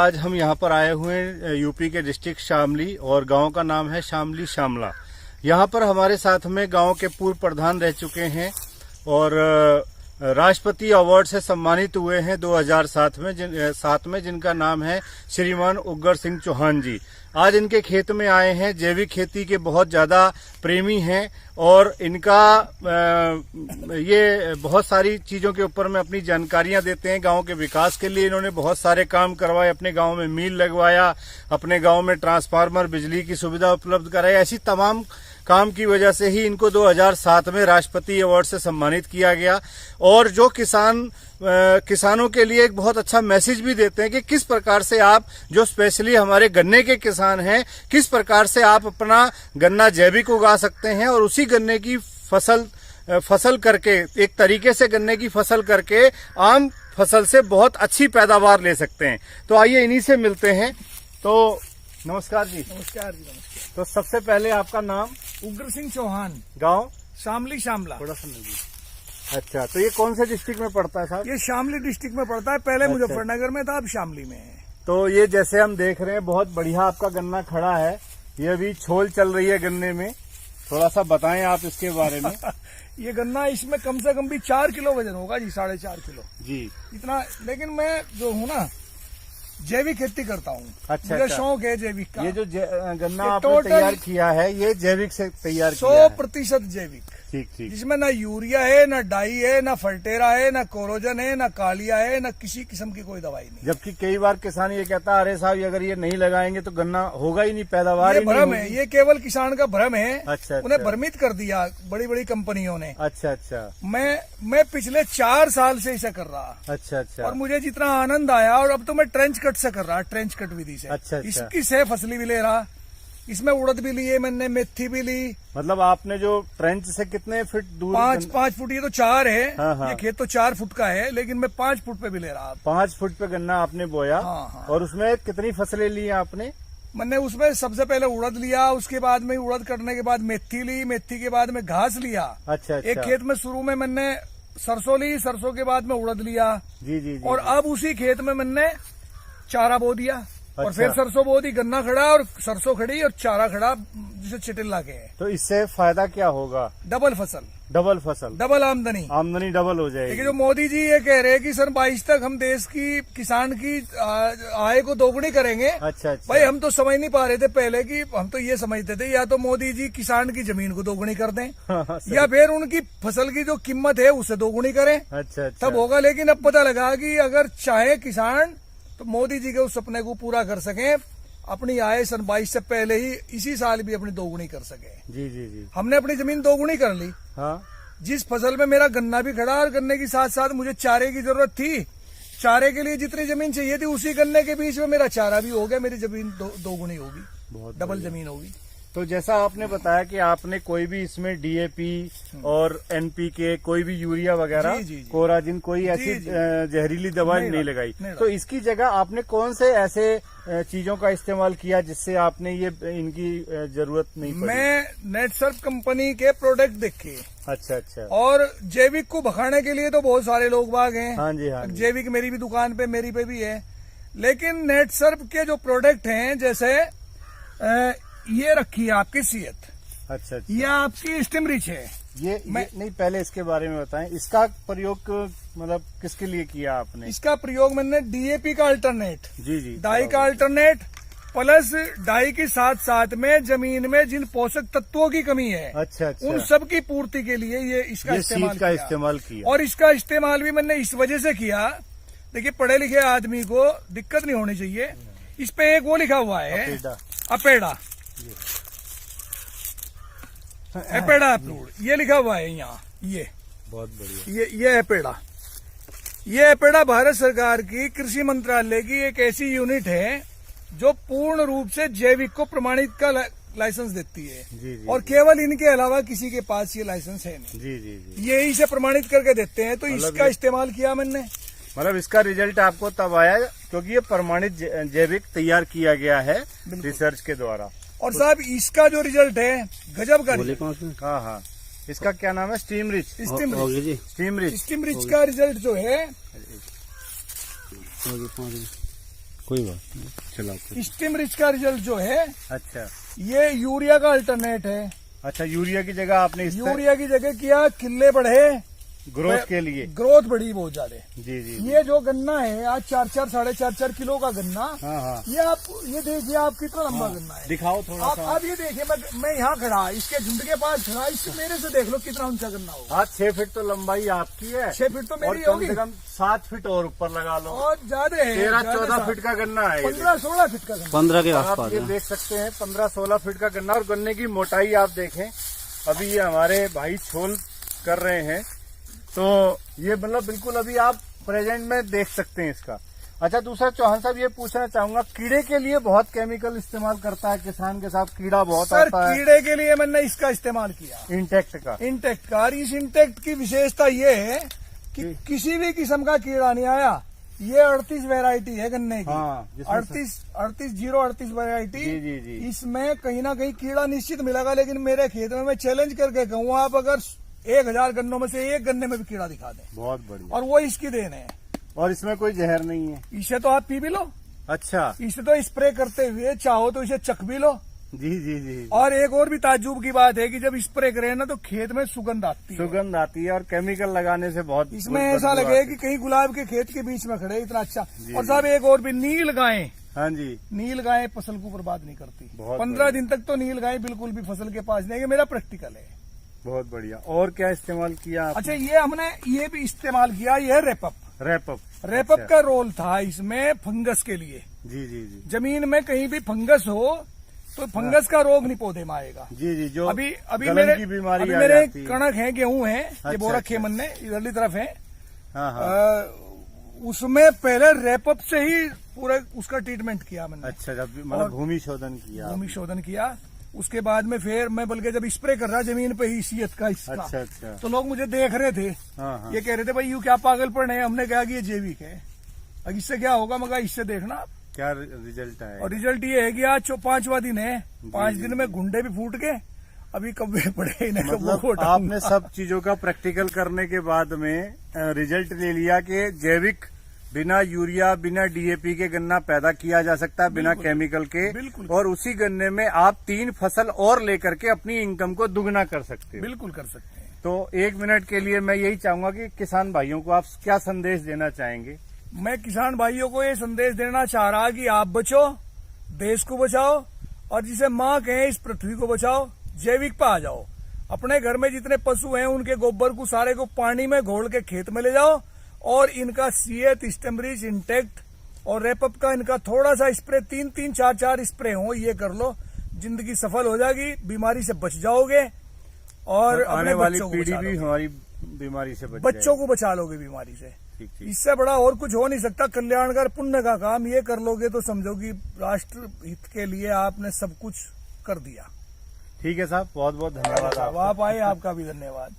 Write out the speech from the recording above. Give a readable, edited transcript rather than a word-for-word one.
आज हम यहाँ पर आए हुए हैं यूपी के डिस्ट्रिक्ट शामली और गांव का नाम है शामली शामला। यहाँ पर हमारे साथ में गांव के पूर्व प्रधान रह चुके हैं और राष्ट्रपति अवार्ड से सम्मानित हुए हैं 2007 में जिनका नाम है श्रीमान उग्र सिंह चौहान जी। आज इनके खेत में आए हैं। जैविक खेती के बहुत ज्यादा प्रेमी हैं और इनका ये बहुत सारी चीजों के ऊपर में अपनी जानकारियां देते हैं। गांव के विकास के लिए इन्होंने बहुत सारे काम करवाए, अपने गांव में मिल लगवाया, अपने गांव में ट्रांसफार्मर, बिजली की सुविधा उपलब्ध कराई। ऐसी तमाम काम की वजह से ही इनको 2007 में राष्ट्रपति अवार्ड से सम्मानित किया गया। और जो किसानों के लिए एक बहुत अच्छा मैसेज भी देते हैं कि किस प्रकार से आप, जो स्पेशली हमारे गन्ने के किसान हैं, किस प्रकार से आप अपना गन्ना जैविक उगा सकते हैं और उसी गन्ने की फसल करके, एक तरीके से गन्ने की फसल करके आम फसल से बहुत अच्छी पैदावार ले सकते हैं। तो आइए इन्हीं से मिलते हैं। तो नमस्कार जी। नमस्कार जी। नमस्कार। तो सबसे पहले आपका नाम? उग्र सिंह चौहान, गांव शामली शामला। थोड़ा सा नजदीक। अच्छा, तो ये कौन से डिस्ट्रिक्ट में पड़ता है साहब? ये शामली डिस्ट्रिक्ट में पड़ता है। पहले अच्छा। मुजफ्फरनगर में था, अब शामली में है। तो ये जैसे हम देख रहे हैं बहुत बढ़िया आपका गन्ना खड़ा है। ये अभी छोल चल रही है गन्ने में, थोड़ा सा बताएं आप इसके बारे में। ये गन्ना, इसमें कम से कम भी 4 किलो वजन होगा जी, 4.5 किलो जी इतना। लेकिन मैं जो हूँ ना, जैविक खेती करता हूँ। अच्छा, मुझे शौक है जैविक का। ये जो गन्ना आपने तैयार किया है, ये जैविक से तैयार किया है? 100% जैविक। ठीक ठीक। जिसमें ना यूरिया है, ना डाई है, ना फर्टेरा है, ना कोरोजन है, ना कालिया है, ना किसी किस्म की कोई दवाई नहीं। जबकि कई बार किसान ये कहता है, अरे साहब अगर ये नहीं लगाएंगे तो गन्ना होगा ही नहीं, पैदावार ही नहीं भ्रम है, ये केवल किसान का भ्रम है। अच्छा। उन्हें भ्रमित कर दिया बड़ी बड़ी कंपनियों ने। अच्छा अच्छा। मैं पिछले 4 साल से इसे कर रहा। अच्छा अच्छा। और मुझे जितना आनंद आया, और अब तो मैं ट्रेंच कट से कर रहा, ट्रेंच कट विधि से। अच्छा अच्छा। इसकी से फसली भी ले रहा, इसमें उड़द भी लिए मैंने, मेथी भी ली। मतलब आपने जो ट्रेंच से कितने फीट दूर? 5 फुट। ये तो 4 है। हाँ। ये खेत तो 4 फुट का है, लेकिन मैं 5 फुट पे भी ले रहा। 5 फुट पे गन्ना आपने बोया। हाँ। और उसमें कितनी फसलें ली आपने? मैंने उसमें सबसे पहले उड़द लिया, उसके बाद में उड़द करने के बाद मेथी ली, मेथी के बाद में घास लिया। अच्छा। एक खेत में शुरू में मैंने सरसों ली, सरसों के बाद में उड़द लिया। जी। और अब उसी खेत में मैंने चारा बो दिया। और अच्छा। फिर सरसों बो दी, गन्ना खड़ा और सरसों खड़ी और चारा खड़ा, जिसे चिटिल्ला के है। तो इससे फायदा क्या होगा? डबल फसल, डबल आमदनी डबल हो जाएगी। देखिए, जो मोदी जी ये कह रहे हैं कि सन 22 तक हम देश की किसान की आय को दोगुनी करेंगे। अच्छा। भाई, हम तो समझ नहीं पा रहे थे पहले कि हम तो ये समझते थे या तो मोदी जी किसान की जमीन को दोगुनी कर दें या फिर उनकी फसल की जो कीमत है उसे दोगुनी करें। अच्छा। तब होगा। लेकिन अब पता लगा कि अगर चाहे किसान तो मोदी जी के उस सपने को पूरा कर सकें, अपनी आय सन 22 से पहले ही इसी साल भी अपनी दोगुनी कर सके। जी। हमने अपनी जमीन दोगुनी कर ली। हाँ। जिस फसल में मेरा गन्ना भी खड़ा, और गन्ने के साथ साथ मुझे चारे की जरूरत थी, चारे के लिए जितनी जमीन चाहिए थी उसी गन्ने के बीच में मेरा चारा भी हो गया। मेरी जमीन दोगुनी होगी, बहुत डबल जमीन होगी। तो जैसा आपने बताया कि आपने कोई भी इसमें डीएपी और एनपीके, कोई भी यूरिया वगैरह, कोराजिन, कोई ऐसी जहरीली दवा नहीं लगाई। तो इसकी जगह आपने कौन से ऐसे चीजों का इस्तेमाल किया जिससे आपने ये इनकी जरूरत नहीं पड़ी? मैं नेटसर्फ कंपनी के प्रोडक्ट देखे। अच्छा। और जैविक को भखाने के लिए तो बहुत सारे लोग बाग हैं। हाँ जी। जैविक मेरी भी दुकान पे, मेरी पे भी है। लेकिन नेटसर्फ के जो प्रोडक्ट हैं, जैसे ये रखी है आपकी सीएत। अच्छा। ये आपकी स्टिमरिच है। ये नहीं, पहले इसके बारे में बताएं। इसका प्रयोग मतलब किसके लिए किया आपने? इसका प्रयोग मैंने डीएपी का अल्टरनेट, जी, डाई का अल्टरनेट, प्लस डाई के साथ साथ में जमीन में जिन पोषक तत्वों की कमी है, अच्छा, उन सब की पूर्ति के लिए ये इसका इस्तेमाल किया। और इसका इस्तेमाल भी मैंने इस वजह से किया, देखिए, पढ़े लिखे आदमी को दिक्कत नहीं होनी चाहिए। इस पे एक वो लिखा हुआ है, अपेडा अप्रूव्ड, ये लिखा हुआ है यहाँ। ये बहुत बढ़िया। ये अपेडा भारत सरकार की कृषि मंत्रालय की एक ऐसी यूनिट है जो पूर्ण रूप से जैविक को प्रमाणित का लाइसेंस देती है। जी। और केवल इनके अलावा किसी के पास ये लाइसेंस है नहीं। जी। ये इसे प्रमाणित करके देते हैं। तो इसका इस्तेमाल किया मैंने। मतलब इसका रिजल्ट आपको तब आया क्योंकि ये प्रमाणित जैविक तैयार किया गया है रिसर्च के द्वारा। और साहब, इसका जो रिजल्ट है गजब का रिजल्ट। हाँ। इसका क्या नाम है? स्टीमरिच का रिजल्ट जो है, कोई बात नहीं, चलो। स्टीम रिच का रिजल्ट जो है, अच्छा, ये यूरिया का अल्टरनेट है। अच्छा, यूरिया की जगह आपने यूरिया की जगह किया, किले बढ़े, ग्रोथ के लिए, ग्रोथ बढ़ी बहुत ज्यादा। जी जी। ये जो गन्ना है आज 4-4, 4.5 किलो का गन्ना। हाँ हाँ। ये आप ये देखिए, आप कितना लंबा गन्ना है, दिखाओ थोड़ा सा। आप ये देखिए, मैं यहाँ खड़ा, इसके झुंड के पास खड़ा, इससे मेरे से देख लो कितना ऊंचा गन्ना होगा। हाँ, 6 फीट तो लंबाई आपकी है, 6 फीट तो मेरी और होगी, कम से कम 7 फीट और ऊपर लगा लो, और ज्यादा है, 13-14 फीट का गन्ना है, 15-16 फीट का गन्ना, 15 के आप आसपास ये है। देख सकते हैं 15-16 फीट का गन्ना। और गन्ने की मोटाई आप देखें, अभी ये हमारे भाई छोल कर रहे हैं, तो ये मतलब बिल्कुल अभी आप प्रेजेंट में देख सकते हैं इसका। अच्छा, दूसरा चौहान साहब ये पूछना चाहूंगा, कीड़े के लिए बहुत केमिकल इस्तेमाल करता है किसान के साथ, कीड़ा बहुत सर आता है। कीड़े के लिए मैंने इसका इस्तेमाल किया, इंटेक्ट का। इंटेक्ट का। और इस इंटेक्ट की विशेषता ये है कि किसी भी किस्म का कीड़ा नहीं आया। ये 38 वैरायटी है गन्ने की, हाँ, 38 वैरायटी। जी जी जी। इसमें कहीं ना कहीं कीड़ा निश्चित मिलेगा, लेकिन मेरे खेत में मैं चैलेंज करके कहूँ, आप अगर 1000 गन्नों में से एक गन्ने में भी कीड़ा दिखा दें, बहुत बढ़िया। और वो इसकी देन है। और इसमें कोई जहर नहीं है? इसे तो आप पी भी लो, अच्छा, इसे तो स्प्रे करते हुए चाहो तो इसे चख भी लो। जी जी जी। और एक और भी ताज्जुब की बात है कि जब स्प्रे करें ना तो खेत में सुगंध आती है, सुगंध आती है, और केमिकल लगाने से बहुत इसमें ऐसा लगे कि कहीं गुलाब के खेत के बीच में खड़े, इतना अच्छा। और साहब एक और भी, नील गायें, हाँ जी, नील गायें फसल को बर्बाद नहीं करती। बहुत 15 दिन तक तो नील गायें बिल्कुल भी फसल के पास नहीं है, मेरा प्रैक्टिकल है। बहुत बढ़िया। और क्या इस्तेमाल किया आपने? अच्छा, ये हमने ये भी इस्तेमाल किया, ये है रेपअप। रेपअप का रोल था इसमें फंगस के लिए। जी जी जी। जमीन में कहीं भी फंगस हो तो फंगस का रोग नहीं पौधे में आएगा। जी जी। जो अभी गलन की बीमारी अभी आ मेरे जाती है। कणक है, गेहूं है, अच्छा, ये बोरा अच्छा। खेमन ने इधरली तरफ है। हाँ हाँ। उसमें पहले रेपअप से ही पूरा उसका ट्रीटमेंट किया मैंने। अच्छा, जब मतलब भूमि शोधन किया? भूमि शोधन किया, उसके बाद में फिर मैं बल्कि जब स्प्रे कर रहा जमीन पे ही सीएत का इसका, अच्छा अच्छा। तो लोग मुझे देख रहे थे, हाँ हाँ। ये कह रहे थे भाई यू क्या पागलपन है। हमने कहा कि ये जैविक है, अब इससे क्या होगा, मगर इससे देखना आप क्या रिजल्ट आया। और रिजल्ट ये है कि आज 5वां दिन है, 5 दिन में गुंडे भी फूट गए, अभी कब्बे पड़े इन्हें। मतलब आपने सब चीजों का प्रैक्टिकल करने के बाद में रिजल्ट ले लिया कि जैविक बिना यूरिया बिना डीएपी के गन्ना पैदा किया जा सकता है, बिना केमिकल के। बिल्कुल। और उसी गन्ने में आप 3 फसल और लेकर के अपनी इनकम को दुगना कर सकते हैं। बिल्कुल कर सकते हैं। तो 1 मिनट के लिए मैं यही चाहूंगा कि किसान भाइयों को आप क्या संदेश देना चाहेंगे? मैं किसान भाइयों को ये संदेश देना चाह रहा कि आप बचो, देश को बचाओ, और जिसे माँ कहें इस पृथ्वी को बचाओ, जैविक पे आ जाओ। अपने घर में जितने पशु हैं उनके गोबर को सारे को पानी में घोल के खेत में ले जाओ, और इनका सीएत, स्टेमरिच, इंटेक्ट और रेपअप का इनका थोड़ा सा स्प्रे, 3-3, 4-4 स्प्रे हो, ये कर लो, जिंदगी सफल हो जाएगी, बीमारी से बच जाओगे, और आने वाली पीढ़ी भी हमारी बीमारी से बच्चों को बचा लोगे बीमारी से। ठीक ठीक। इससे बड़ा और कुछ हो नहीं सकता। कल्याणकर पुण्य का काम ये कर लोगे तो समझो कि राष्ट्र हित के लिए आपने सब कुछ कर दिया। ठीक है साहब, बहुत बहुत धन्यवाद। आप आए, आपका भी धन्यवाद।